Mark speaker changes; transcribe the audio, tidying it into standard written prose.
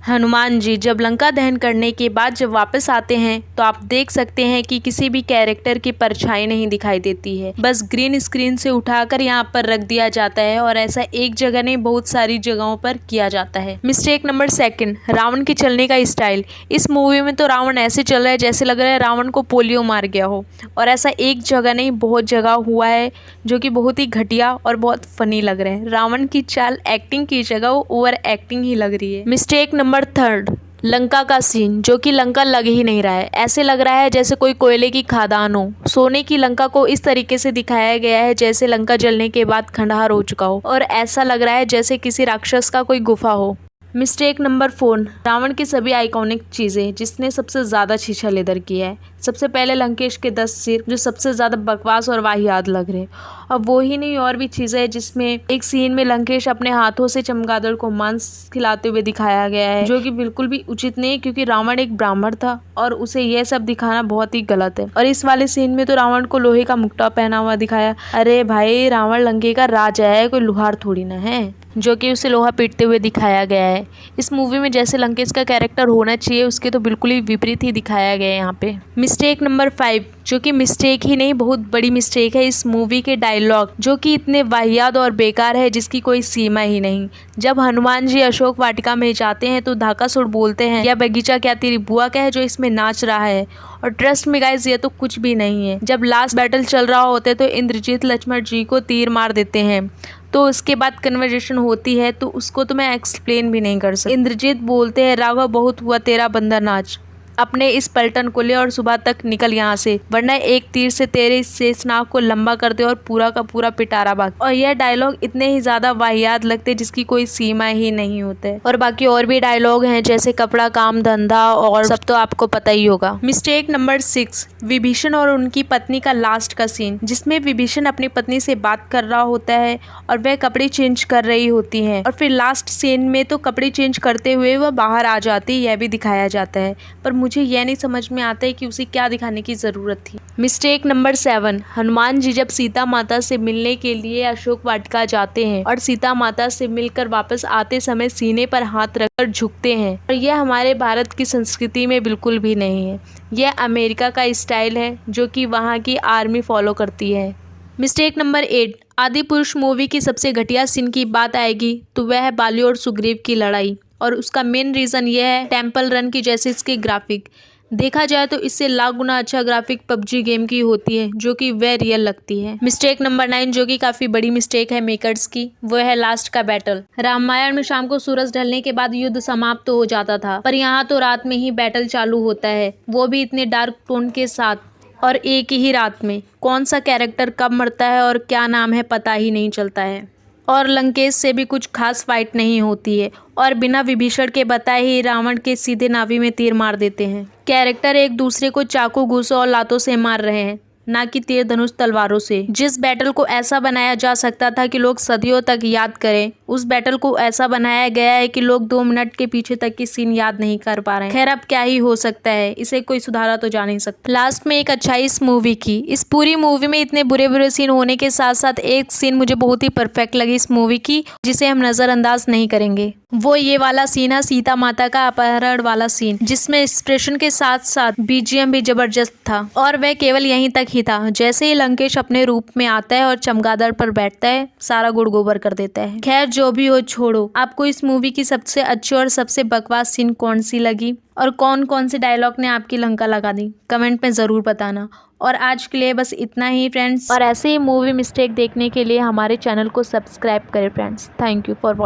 Speaker 1: हनुमान जी जब लंका दहन करने के बाद जब वापस आते हैं तो आप देख सकते हैं कि किसी भी कैरेक्टर की परछाई नहीं दिखाई देती है, बस ग्रीन स्क्रीन से उठाकर यहाँ पर रख दिया जाता है और ऐसा एक जगह नहीं बहुत सारी जगहों पर किया जाता है। मिस्टेक नंबर 2, रावण के चलने का स्टाइल। इस मूवी में तो रावण ऐसे चल रहा है जैसे लग रहा है रावण को पोलियो मार गया हो, और ऐसा एक जगह नहीं बहुत जगह हुआ है जो कि बहुत ही घटिया और बहुत फनी लग रहे हैं। रावण की चाल एक्टिंग की जगह वो ओवर एक्टिंग ही लग रही है। मिस्टेक नंबर 3, लंका का सीन, जो कि लंका लग ही नहीं रहा है। ऐसे लग रहा है जैसे कोई कोयले की खदान हो। सोने की लंका को इस तरीके से दिखाया गया है जैसे लंका जलने के बाद खंडहर हो चुका हो, और ऐसा लग रहा है जैसे किसी राक्षस का कोई गुफा हो। मिस्टेक नंबर 4, रावण की सभी आइकॉनिक चीज़ें जिसने सबसे ज़्यादा छीछा लेदर किया है। सबसे पहले लंकेश के 10 सिर जो सबसे ज़्यादा बकवास और वाहियात लग रहे हैं। अब वो ही नहीं और भी चीज़ें हैं जिसमें एक सीन में लंकेश अपने हाथों से चमगादड़ को मांस खिलाते हुए दिखाया गया है, जो कि बिल्कुल भी उचित नहीं, क्योंकि रावण एक ब्राह्मण था और उसे यह सब दिखाना बहुत ही गलत है। और इस वाले सीन में तो रावण को लोहे का मुकुटा पहना हुआ दिखाया। अरे भाई, रावण लंके का राजा है, कोई लुहार थोड़ी ना है, जो कि उसे लोहा पीटते हुए दिखाया गया है। इस मूवी में जैसे लंकेश का कैरेक्टर होना चाहिए उसके तो बिल्कुल ही विपरीत ही दिखाया गया है यहाँ पे। मिस्टेक नंबर 5, जो कि मिस्टेक ही नहीं बहुत बड़ी मिस्टेक है, इस मूवी के डायलॉग जो कि इतने वाहियात और बेकार है जिसकी कोई सीमा ही नहीं। जब हनुमान जी अशोक वाटिका में जाते हैं तो धाकासुर बोलते हैं, या बगीचा क्या तेरी बुआ का है जो इसमें नाच रहा है। और ट्रस्ट में गाइस, ये तो कुछ भी नहीं है। जब लास्ट बैटल चल रहा होता है तो इंद्रजीत लक्ष्मण जी को तीर मार देते हैं, तो उसके बाद कन्वर्जेशन होती है, तो उसको तो मैं एक्सप्लेन भी नहीं कर सकती। इंद्रजीत बोलते हैं, राघव बहुत हुआ तेरा बंदा नाच, अपने इस पलटन को ले और सुबह तक निकल यहाँ से, वरना एक तीर से तेरे शेषनाग को लंबा कर दे और पूरा का पूरा पिटारा बाग। और यह डायलॉग इतने ही ज्यादा वाहियात लगते जिसकी कोई सीमा ही नहीं होते। और बाकी और भी डायलॉग हैं जैसे कपड़ा काम धंधा और सब तो आपको पता ही होगा। मिस्टेक नंबर 6, विभीषण और उनकी पत्नी का लास्ट का सीन, जिसमें विभीषण अपनी पत्नी से बात कर रहा होता है और वह कपड़े चेंज कर रही होती है, और फिर लास्ट सीन में तो कपड़े चेंज करते हुए वह बाहर आ जाती, यह भी दिखाया जाता है। पर मुझे यह नहीं समझ में आता है कि उसे क्या दिखाने की जरूरत थी। मिस्टेक नंबर 7, हनुमान जी जब सीता माता से मिलने के लिए अशोक वाटिका जाते हैं और सीता माता से मिलकर वापस आते समय सीने पर हाथ रखकर झुकते हैं, और यह हमारे भारत की संस्कृति में बिल्कुल भी नहीं है। यह अमेरिका का स्टाइल है जो कि वहाँ की आर्मी फॉलो करती है। मिस्टेक नंबर 8, आदि पुरुष मूवी की सबसे घटिया सीन की बात आएगी तो वह है बाली और सुग्रीव की लड़ाई, और उसका मेन रीज़न यह है टेम्पल रन की जैसे इसके ग्राफिक। देखा जाए तो इससे लाख गुना अच्छा ग्राफिक पबजी गेम की होती है, जो कि वह रियल लगती है। मिस्टेक नंबर 9, जो कि काफ़ी बड़ी मिस्टेक है मेकर्स की, वो है लास्ट का बैटल। रामायण में शाम को सूरज ढलने के बाद युद्ध समाप्त हो जाता था, पर यहाँ तो रात में ही बैटल चालू होता है, वो भी इतने डार्क टोन के साथ, और एक ही रात में। कौन सा कैरेक्टर कब मरता है और क्या नाम है पता ही नहीं चलता है। और लंकेश से भी कुछ खास फाइट नहीं होती है, और बिना विभीषण के बताए ही रावण के सीधे नाभि में तीर मार देते हैं। कैरेक्टर एक दूसरे को चाकू घूंसों और लातों से मार रहे हैं, ना कि तीर धनुष तलवारों से। जिस बैटल को ऐसा बनाया जा सकता था कि लोग सदियों तक याद करें, उस बैटल को ऐसा बनाया गया है कि लोग 2 मिनट के पीछे तक की सीन याद नहीं कर पा रहे हैं। खैर, अब क्या ही हो सकता है, इसे कोई सुधारा तो जा नहीं सकता। लास्ट में एक अच्छाई इस मूवी की, इस पूरी मूवी में इतने बुरे बुरे सीन होने के साथ साथ एक सीन मुझे बहुत ही परफेक्ट लगी इस मूवी की, जिसे हम नजरअंदाज नहीं करेंगे। वो ये वाला सीन है सीता माता का अपहरण वाला सीन, जिसमें एक्सप्रेशन के साथ साथ बीजीएम भी जबरदस्त था, और वह केवल यहीं तक ही था। जैसे ही लंकेश अपने रूप में आता है और चमगादड़ पर बैठता है, सारा गुड़ गोबर कर देता है। खैर, जो भी हो छोड़ो। आपको इस मूवी की सबसे अच्छी और सबसे बकवास सीन कौन सी लगी, और कौन कौन से डायलॉग ने आपकी लंका लगा दी, कमेंट में ज़रूर बताना। और आज के लिए बस इतना ही फ्रेंड्स, और ऐसे ही मूवी मिस्टेक देखने के लिए हमारे चैनल को सब्सक्राइब करें friends. Thank you for watching.